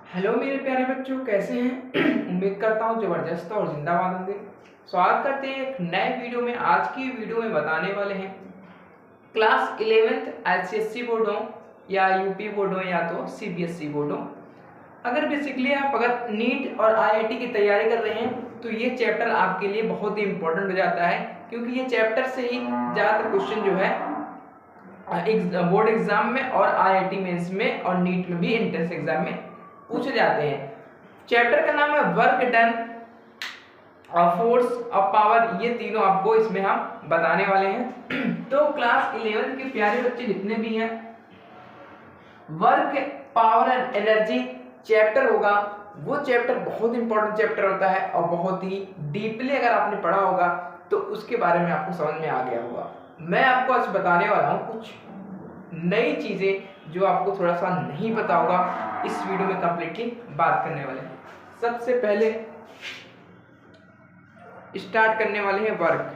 Hello मेरे प्यारे बच्चों, कैसे हैं? उम्मीद करता हूँ जबरदस्त और जिंदाबाद होंगे। स्वागत करते हैं एक नए वीडियो में। आज की वीडियो में बताने वाले हैं क्लास 11th ICSE बोर्ड हो या यूपी बोर्ड हो या तो CBSE बोर्ड हो। अगर बेसिकली आप अगर नीट और IIT की तैयारी कर रहे हैं तो ये चैप्टर आपके लिए बहुत ही इंपॉर्टेंट हो जाता है, क्योंकि ये चैप्टर से ही ज़्यादातर क्वेश्चन जो है बोर्ड एग्जाम में और IIT मेंस में और नीट में भी एंट्रेंस एग्जाम में पूछे जाते हैं। चैप्टर का नाम है वर्क डन और फोर्स ऑफ पावर। ये तीनों आपको इसमें हम बताने वाले हैं। तो क्लास 11 के प्यारे बच्चे जितने भी हैं, work power and energy chapter होगा। वो चैप्टर बहुत इंपॉर्टेंट चैप्टर होता है और बहुत ही डीपली अगर आपने पढ़ा होगा तो उसके बारे में आपको समझ में आ गया होगा। मैं आपको आज बताने वाला हूँ कुछ नई चीजें जो आपको थोड़ा सा नहीं पता होगा। इस वीडियो में कंप्लीटली बात करने वाले हैं। सबसे पहले स्टार्ट करने वाले हैं वर्क।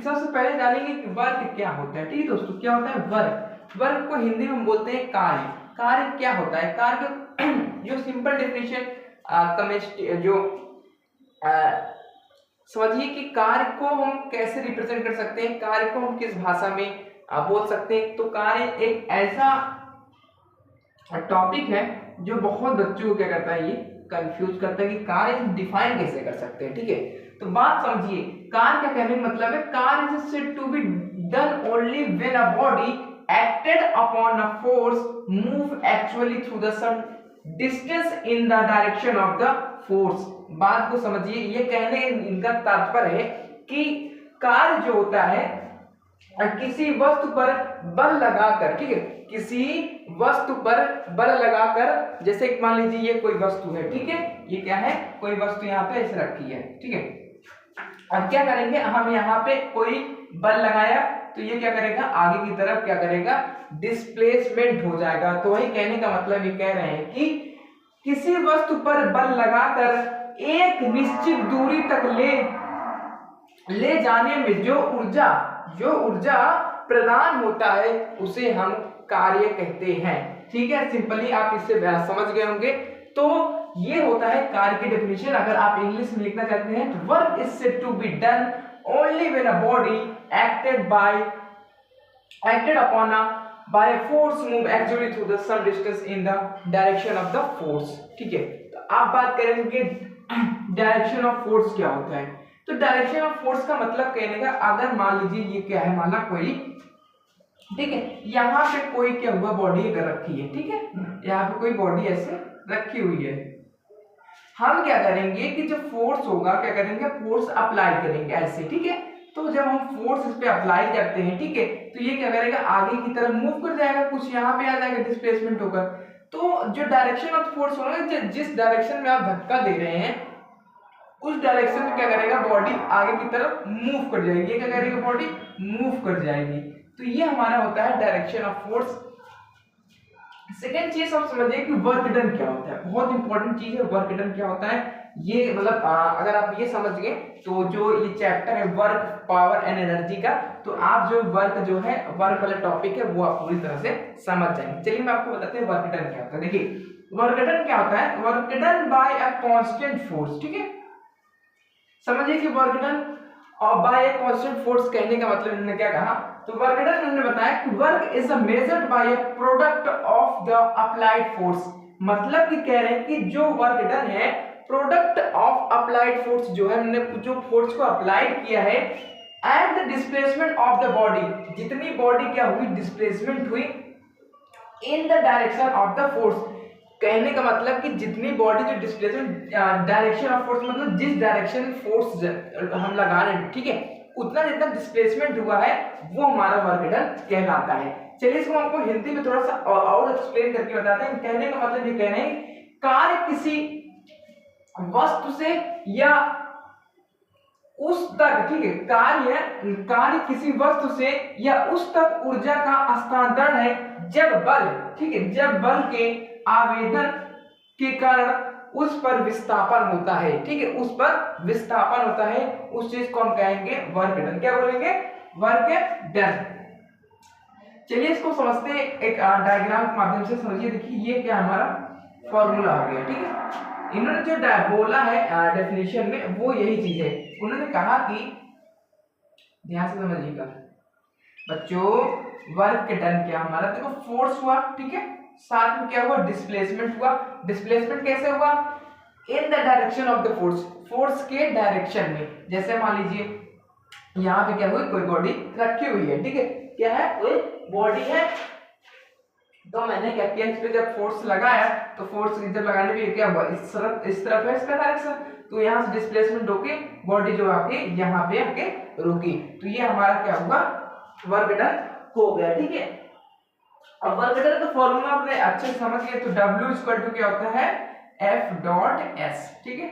सबसे पहले जानेंगे कि वर्क क्या होता है। ठीक है दोस्तों, क्या होता है वर्क? वर्क को हिंदी में हम बोलते हैं कार्य। कार्य क्या होता है? कार्य जो सिंपल डेफिनेशन जो समझिए कि कार्य को हम कैसे रिप्रेजेंट कर सकते हैं, कार्य को हम किस भाषा में बोल सकते हैं। तो कार्य एक ऐसा टॉपिक है जो बहुत बच्चों को क्या करता है, ये कंफ्यूज करता है कि कार्य हम डिफाइन कैसे कर सकते हैं। ठीक है, तो बात समझिए, कार्य क्या कहने का मतलब है, कार्य is said to be done only when a body acted upon a force move actually through the some distance in the direction of the force. बात को समझिए, ये कहने इनका तात्पर्य है कि कार्य जो होता है किसी वस्तु पर बल लगाकर, ठीक है, किसी वस्तु पर बल लगाकर, जैसे मान लीजिए ये कोई वस्तु है, ठीक है, ये क्या है, कोई वस्तु यहाँ पे ऐसे रखी है, ठीक है। अब क्या करेंगे, हम यहाँ पे कोई बल लगाया तो ये क्या करेगा, आगे की तरफ क्या करेगा, डिस्प्लेसमेंट हो जाएगा। तो वही कहने का मतलब ये कह रहे हैं कि किसी वस्तु पर बल लगाकर एक निश्चित दूरी तक ले जाने में जो ऊर्जा प्रदान होता है उसे हम कार्य कहते हैं। ठीक है, सिंपली आप इससे समझ गए होंगे। तो ये होता है कार्य की डेफिनेशन। अगर आप इंग्लिश में लिखना चाहते हैं तो work is said to be done only when a body acted upon by a force move actually through the some distance in the direction of the force। ठीक है, तो आप बात करेंगे डायरेक्शन ऑफ फोर्स क्या होता है। तो डायरेक्शन ऑफ फोर्स का मतलब कहने का, अगर मान लीजिए ये क्या है, माना कोई, ठीक है, यहाँ पे कोई क्या हुआ, बॉडी अगर रखी है, ठीक है, यहाँ पे कोई बॉडी ऐसे रखी हुई है, हम क्या करेंगे कि जो फोर्स होगा, क्या करेंगे, फोर्स अप्लाई करेंगे ऐसे, ठीक है। तो जब हम फोर्स इस पे अप्लाई करते हैं, ठीक है, तो ये क्या करेगा, आगे की तरफ मूव कर जाएगा, कुछ यहाँ पे आ जाएगा डिस्प्लेसमेंट होकर। तो जो डायरेक्शन ऑफ फोर्स होगा, जिस डायरेक्शन में आप धक्का दे रहे हैं उस डायरेक्शन में क्या करेगा, बॉडी आगे की तरफ मूव कर जाएगी। ये क्या करेगा, बॉडी मूव कर जाएगी। तो ये हमारा होता है डायरेक्शन ऑफ फोर्स। सेकेंड चीज आप समझिए कि वर्क डन क्या होता है। बहुत इंपॉर्टेंट चीज है वर्क डन क्या होता है। ये मतलब अगर आप ये समझ गए तो जो ये चैप्टर है वर्क पावर एंड एनर्जी का, तो आप जो वर्क है, वर्क वाला टॉपिक है, वो आप पूरी तरह से समझ जाएंगे। चलिए मैं आपको बताते हैं वर्क डन क्या होता है। देखिए वर्क डन क्या होता है, work done by a constant force. ठीक है, समझिए कि वर्क डन और बाय अ कांस्टेंट फोर्स कहने का मतलब इन्होंने क्या कहा। तो वर्क डन उन्होंने बताया कि work is measured by a product of the applied force. मतलब कि कह रहे हैं कि जो वर्क डन है, प्रोडक्ट ऑफ अप्लाइड फोर्स जो है, हमने जो फोर्स को अप्लाइड किया है, and the displacement of the body, जितनी बॉडी क्या हुई, डिस्प्लेसमेंट हुई, इन the direction of the force. कहने का मतलब कि जितनी बॉडी जो डिस्प्लेसमेंट, डायरेक्शन ऑफ फोर्स मतलब जिस डायरेक्शन फोर्स हम लगा रहे हैं, ठीक है, उतना जितना डिस्प्लेसमेंट हुआ है वो हमारा वर्क डन कहलाता है। चलिए इसको हमको हिंदी में थोड़ा सा और एक्सप्लेन करके बताते हैं। कहने का मतलब ये कह रहे हैं, कार्य किसी वस्तु से या उस तक, ठीक है, कार्य किसी वस्तु से या उस तक ऊर्जा का हस्तांतरण है जब बल, ठीक है, जब बल के आवेदन के कारण उस पर विस्थापन होता है। ठीक है, उस पर विस्थापन होता है, उस चीज को हम कहेंगे वर्क डन। क्या बोलेंगे, वर्क डन। चलिए इसको समझते हैं, एक डायग्राम के माध्यम से समझिए। देखिए ये क्या हमारा फॉर्मूला हो गया, ठीक है। इन्होंने जो बोला है डेफिनेशन में वो यही चीज है। उन्होंने कहा कि, ध्यान से समझिएगा बच्चों, वर्क डन क्या हमारा, देखो फोर्स हुआ, ठीक है, साथ में क्या हुआ, डिस्प्लेसमेंट हुआ। डिस्प्लेसमेंट कैसे हुआ, इन the direction of the force, force के डायरेक्शन में। जैसे मान लीजिए यहाँ पे क्या हुई, कोई बॉडी रखी हुई है, ठीक है, क्या है, कोई बॉडी है, तो मैंने क्या किया, इस पे जब फोर्स लगाया तो फोर्स जब लगाने पे क्या हुआ, इस तरफ है इसका डायरेक्शन, तो यहाँ से डिस्प्लेसमेंट होके बॉडी जो आके यहाँ पे आके रुकी, तो ये हमारा क्या हुआ, वर्क डन हो गया, ठीक है। अब वर्क डन का फॉर्मूला आपने अच्छे से समझ लिया, तो W इक्वल टू क्या होता है, F डॉट S, ठीक है।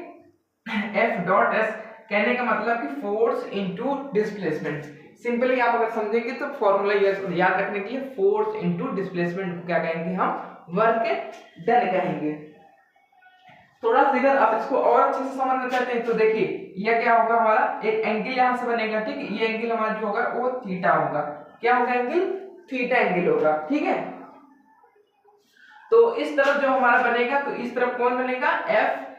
F डॉट S कहने का मतलब कि फोर्स इनटू डिस्प्लेसमेंट। सिंपली आप अगर समझेंगे तो फॉर्मूला याद रखने के लिए, फोर्स इनटू डिस्प्लेसमेंट को क्या कहेंगे हम, वर्क डन कहेंगे। थोड़ा सा इधर आप इसको और अच्छे से समझना चाहते हैं तो देखिए ये क्या होगा, हमारा एक एंगल यहां से बनेगा, ठीक है, ये एंगल हमारा जो होगा वो थीटा होगा। क्या होगा, एंगल थीटा एंगल होगा, ठीक है। तो इस तरफ जो हमारा बनेगा, तो इस तरफ कौन बनेगा, एफ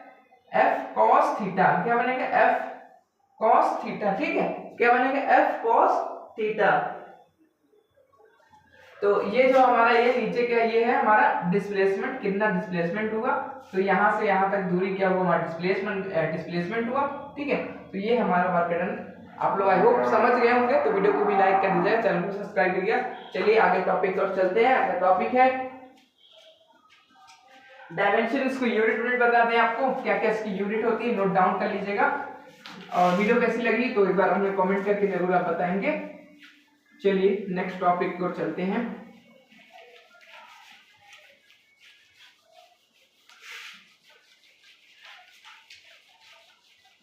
कॉस थीटा, क्या बनेगा, एफ कॉस थीटा, ठीक है, क्या बनेगा, एफ कॉस थीटा। तो ये जो हमारा ये नीचे क्या, ये है हमारा डिस्प्लेसमेंट, कितना डिस्प्लेसमेंट हुआ, तो यहां से यहां तक दूरी क्या हुआ, हमारा डिस्प्लेसमेंट हुआ, ठीक है। तो ये हमारा वर्क डन आप लोग आई होप समझ गए होंगे। तो वीडियो को भी लाइक कर दीजिए, चैनल को सब्सक्राइब करिए। चलिए आगे टॉपिक और चलते हैं। आगे टॉपिक है डायमेंशन, इसको यूनिट बता दें आपको, क्या क्या इसकी यूनिट होती है, नोट डाउन कर लीजिएगा। और वीडियो कैसी लगी तो एक बार हमें कमेंट करके जरूर आप बताएंगे। चलिए नेक्स्ट टॉपिक की ओर चलते हैं।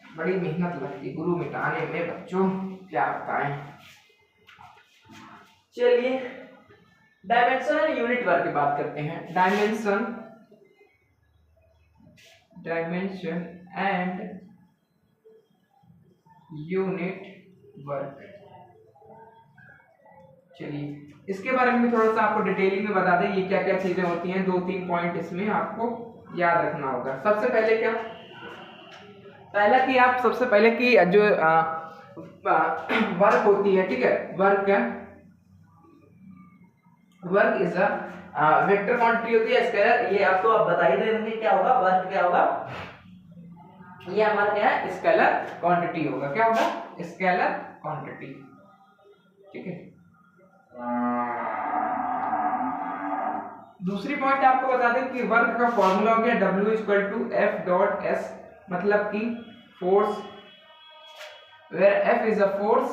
बड़ी मेहनत लगती गुरु मिटाने में बच्चों, क्या बताएं। चलिए डायमेंशन एंड यूनिट वर्क की बात करते हैं। डायमेंशन एंड यूनिट वर्क, चलिए इसके बारे में थोड़ा सा आपको डिटेलिंग में बता दें, ये क्या क्या चीजें होती हैं। 2-3 पॉइंट इसमें आपको याद रखना होगा। सबसे पहले क्या, पहला कि आप सबसे पहले कि जो वर्क होती है, ठीक है, work is a vector quantity होती है, स्केलर। ये आपको आप बता ही दे देंगे क्या होगा, वर्क क्या होगा, ये हमारा क्या है, स्केलर क्वांटिटी होगा। क्या होगा, स्केलर क्वांटिटी, ठीक है। दूसरी पॉइंट आपको बता दें कि वर्क का फॉर्मूला हो गया W equal to F dot S, मतलब कि force, where F is a force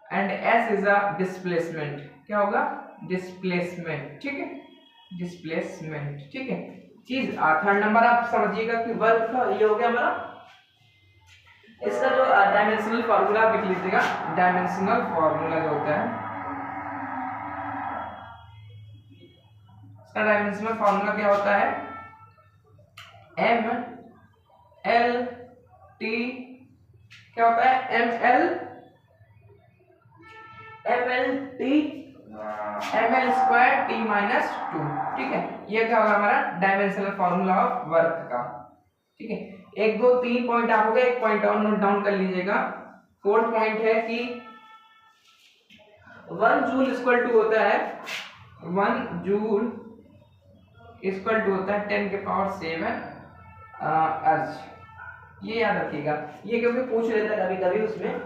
and S is a displacement. क्या होगा, डिस्प्लेसमेंट, ठीक है, डिस्प्लेसमेंट, ठीक है। चीज थर्ड नंबर आप समझिएगा कि वर्क का ये हो गया हमारा, इसका जो डायमेंशनल फार्मूला आप लिख लीजिएगा। डायमेंशनल फार्मूला जो होता है, इसका डायमेंशनल फार्मूला क्या होता है, एम एल टी, क्या होता है, M L T M L square T minus 2, ठीक है। ये क्या होगा हमारा डायमेंशनल फार्मूला ऑफ वर्क का, ठीक है। 1 2 3 पॉइंट आप हो गए, एक पॉइंट और नोट डाउन कर लीजिएगा। फोर्थ पॉइंट है कि 1 जूल इक्वल टू होता है, 1 जूल इक्वल टू होता है 10 के पावर 7 अर्ज। ये याद रखिएगा, ये क्योंकि पूछ लेता है कभी कभी उसमें,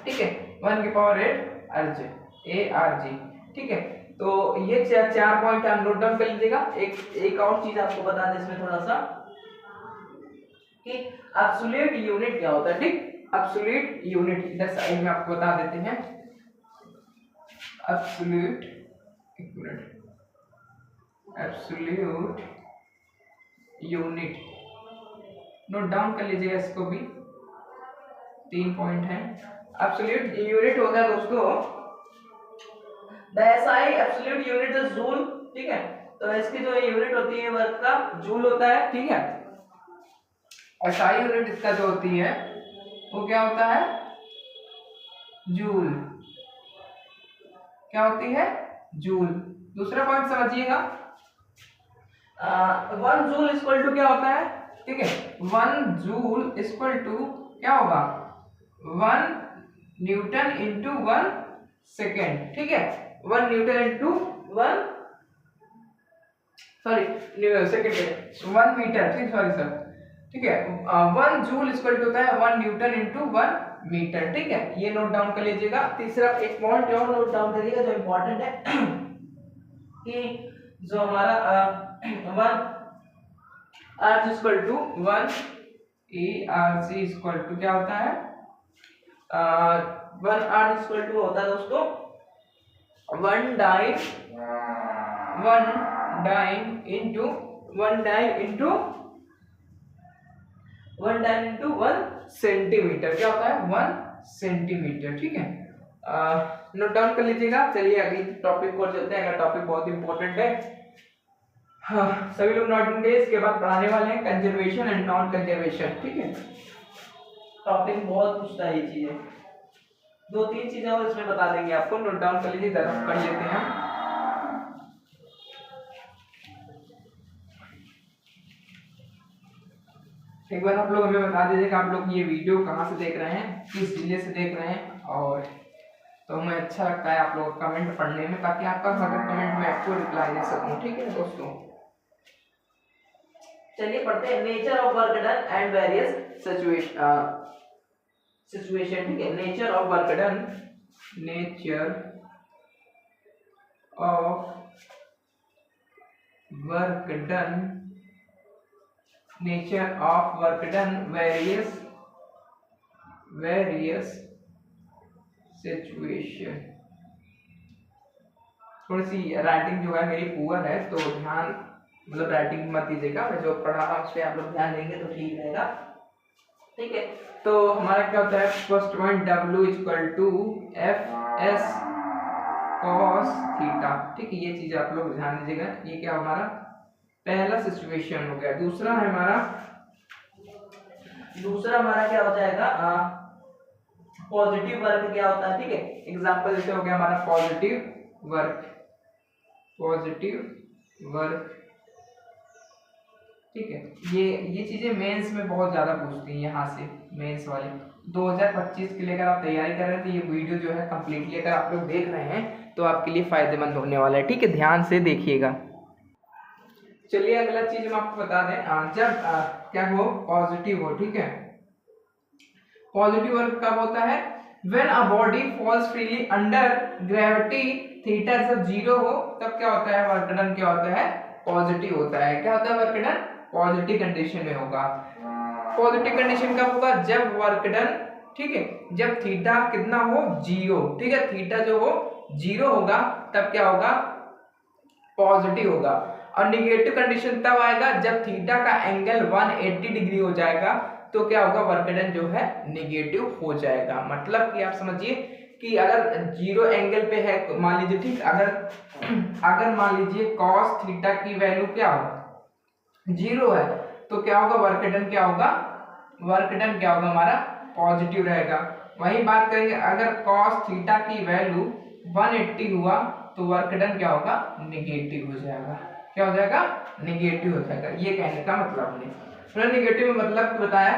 ठीक है। 1 के पावर 8 अर्ज, ARG, ठीक है। तो ये चार पॉइंट आप नोट डाउन कर लीजिएगा। एक और चीज आपको बता दें इसमें थोड़ा सा कि एब्सोल्यूट यूनिट क्या होता है, ठीक। एब्सोल्यूट यूनिट इधर साइड में आपको बता देते हैं। एब्सोल्यूट यूनिट नोट डाउन कर लीजिएगा, इसको भी 3 पॉइंट है। एब्सोल्यूट यूनिट होता है दोस्तों, the SI absolute unit is joule, ठीक है। तो इसकी जो यूनिट होती है वर्क का, जूल होता है, ठीक है। SI यूनिट इसका जो होती है वो क्या होता है, जूल, क्या होती है, जूल। दूसरा पॉइंट समझिएगा, 1 जूल इक्वल टू क्या होता है, ठीक है, 1 जूल इक्वल टू क्या होगा, 1 न्यूटन इंटू 1 सेकेंड, ठीक है, 1 न्यूटन इंटू 1 सेकेंड 1 मीटर, ठीक, सॉरी सर, ठीक है, 1 जूल इक्वल टू होता है 1 न्यूटन इंटू 1 मीटर, ठीक है, ये नोट डाउन कर लीजिएगा। तीसरा एक पॉइंट और नोट डाउन करिएगा जो इंपॉर्टेंट है कि जो हमारा 1 R equal to 1 A R C equal to क्या होता है, 1 आर इक्वल टू होता है दोस्तों 1 डाइन इंटू 1 सेंटीमीटर, क्या होता है 1 सेंटीमीटर, ठीक है, नोट डाउन कर लीजिएगा। चलिए अगली टॉपिक को चलते हैं, अगला टॉपिक बहुत इंपॉर्टेंट है, हाँ, सभी लोग नोट डाउन करिए। इसके बाद पढ़ाने वाले हैं कंजर्वेशन एंड नॉन कंजर्वेशन, ठीक है, टॉपिक बहुत पूछता है ये चीजें, 2-3 चीजें और इसमें बता देंगे आपको, नोट डाउन कर लीजिए, जरा पढ़ लेते हैं। एक बार आप लोग हमें बता दीजिए कि आप लोग ये वीडियो कहाँ से देख रहे हैं, किस जिले से देख रहे हैं, और तो हमें अच्छा लगता है आप लोग कमेंट पढ़ने में, ताकि आपका हर कमेंट में आपको रिप्लाई दे सकूं, ठीक है दोस्तों। चलिए पढ़ते हैं, nature of work done and various situation, ठीक है, nature of work done, nature of work done, nature of work done, various situation. थोड़ी सी राइटिंग जो है मेरी पुअर है, तो ध्यान, मतलब राइटिंग मत दीजिएगा, मैं जो पढ़ा रहा हूँ उस पर आप लोग ध्यान देंगे तो ठीक रहेगा, ठीक है। तो हमारा क्या होता है, first point W equal to FS cos theta, ठीक है, ये चीज आप लोग ध्यान दीजिएगा, ये क्या हमारा पहला सिचुएशन हो गया। दूसरा है हमारा क्या हो जाएगा, पॉजिटिव वर्क क्या होता है, ठीक है, एग्जांपल जैसे हो गया हमारा पॉजिटिव वर्क, ठीक है, ये चीजें मेंस में बहुत ज्यादा पूछती हैं, यहाँ से मेंस वाले 2025 के लिए अगर आप तैयारी कर रहे हैं तो ये वीडियो जो है कंप्लीटली अगर आप लोग देख रहे हैं तो आपके लिए फायदेमंद होने वाला है, ठीक है, ध्यान से देखिएगा। चलिए अगला चीज हम आपको बता दें, जब क्या हो, पॉजिटिव हो, ठीक है, पॉजिटिव वर्क कब होता है, when a body falls freely under gravity, theta जब 0 हो तब क्या होता है, वर्क डन क्या होता है, पॉजिटिव होता है। क्या होता है वर्क डन, पॉजिटिव कंडीशन में होगा। पॉजिटिव कंडीशन कब होगा, जब वर्क डन, ठीक है, जब थीटा कितना हो, 0, ठीक है, थीटा जो हो 0 होगा तब क्या होगा, पॉजिटिव होगा। और निगेटिव कंडीशन तब आएगा जब थीटा का एंगल 180 डिग्री हो जाएगा, तो क्या होगा, वर्क डन जो है नेगेटिव हो जाएगा। मतलब कि आप समझिए कि अगर 0 एंगल पे है, मान लीजिए, ठीक, अगर मान लीजिए cos थीटा की वैल्यू क्या हो 0 है, तो क्या होगा, वर्क डन क्या होगा, हमारा पॉजिटिव रहेगा। वही बात करेंगे अगर cos थीटा की वैल्यू 180 हुआ तो वर्क डन क्या होगा, नेगेटिव हो जाएगा। क्या हो जाएगा, नेगेटिव हो जाएगा। ये कहने का मतलब हमने नेगेटिव में मतलब बताया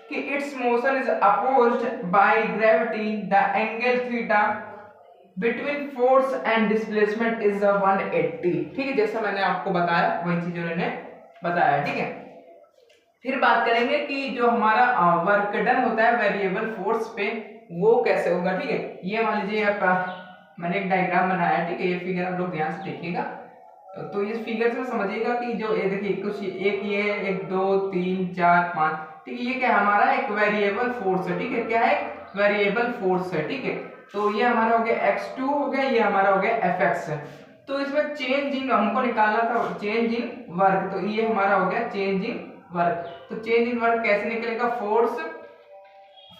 कि it's motion is opposed by gravity, the angle theta between force and displacement is 180, ठीक है, जैसा मैंने आपको बताया वही चीज उन्होंने बताया, ठीक है। फिर बात करेंगे कि जो हमारा वर्क डन होता है वेरिएबल फोर्स पे, वो कैसे होगा, ठीक है। ये मान लीजिए मैंने एक डायग्राम बनाया है, ठीक है, ये फिगर आप लोग ध्यान से देखिएगा। तो इस फिगर से समझिएगा कि जो ये देखिए कुछ एक ये 1 2 3 4 5, ठीक है, ये क्या हमारा एक वेरिएबल फोर्स है, ठीक है, क्या है, वेरिएबल फोर्स है, ठीक है। तो ये हमारा हो गया x2 हो गया, ये हमारा हो गया fx है। तो इसमें चेंज इन हमको निकालना था, चेंज इन वर्क, तो ये हमारा हो गया चेंज इन वर्क। तो चेंज इन वर्क कैसे निकलेगा,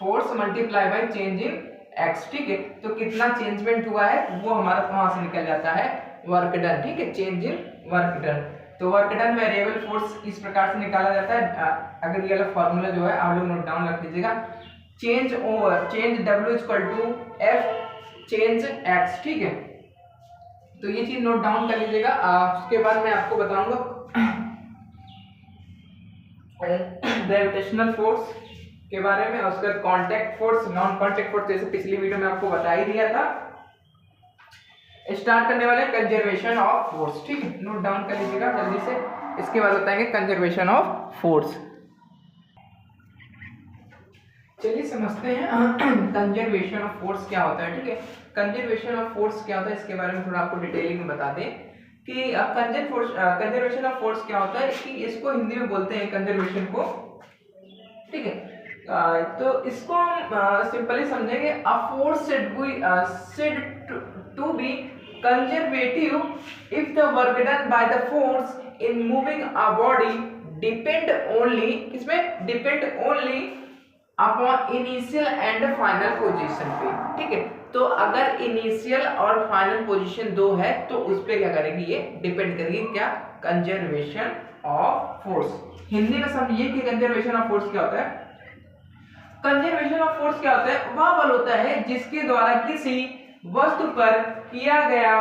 force multiply by change in x, ठीक है। तो कितना चेंजमेंट हुआ है वो हमारा वहां से निकल जाता है वर्क डन, ठीक है, चेंज इन वर्क डन। तो वर्क डन वेरिएबल फोर्स इस प्रकार से निकाला जाता है। अगर ये वाला फॉर्मूला जो है आप लोग नोट डाउन रख लीजिएगा, change W equal to F change x, ठीक है, तो ये चीज नोट डाउन कर लीजिएगा। उसके बाद मैं आपको बताऊंगा ग्रेविटेशनल फोर्स के बारे में, उसके बाद contact force, non contact force, जैसे पिछली वीडियो में आपको बता ही दिया था। स्टार्ट करने वाले कंजर्वेशन ऑफ फोर्स, ठीक है, नोट डाउन कर लीजिएगा जल्दी से। इसके बाद बताएंगे कंजर्वेशन ऑफ फोर्स। चलिए समझते हैं कंजर्वेशन ऑफ फोर्स क्या होता है, ठीक है। कंजर्वेशन ऑफ फोर्स क्या होता है इसके बारे में थोड़ा आपको डिटेलिंग में बता दें कि कंजर्वेशन ऑफ फोर्स क्या होता है, कि इसको हिंदी में बोलते हैं कंजर्वेशन को, ठीक है। तो इसको हम सिंपली समझेंगे, a force said to be conservative if the work done by the force in moving a body depend only upon initial and final position पे, ठीक है। तो अगर इनिशियल और फाइनल पोजीशन दो है तो उस पे क्या करेगी, ये डिपेंड करेगी, क्या, कंजर्वेशन ऑफ फोर्स। हिंदी में समझिए कि कंजर्वेशन ऑफ फोर्स क्या होता है। कंजर्वेशन ऑफ फोर्स क्या होता है, वह बल होता है जिसके द्वारा किसी वस्तु पर किया गया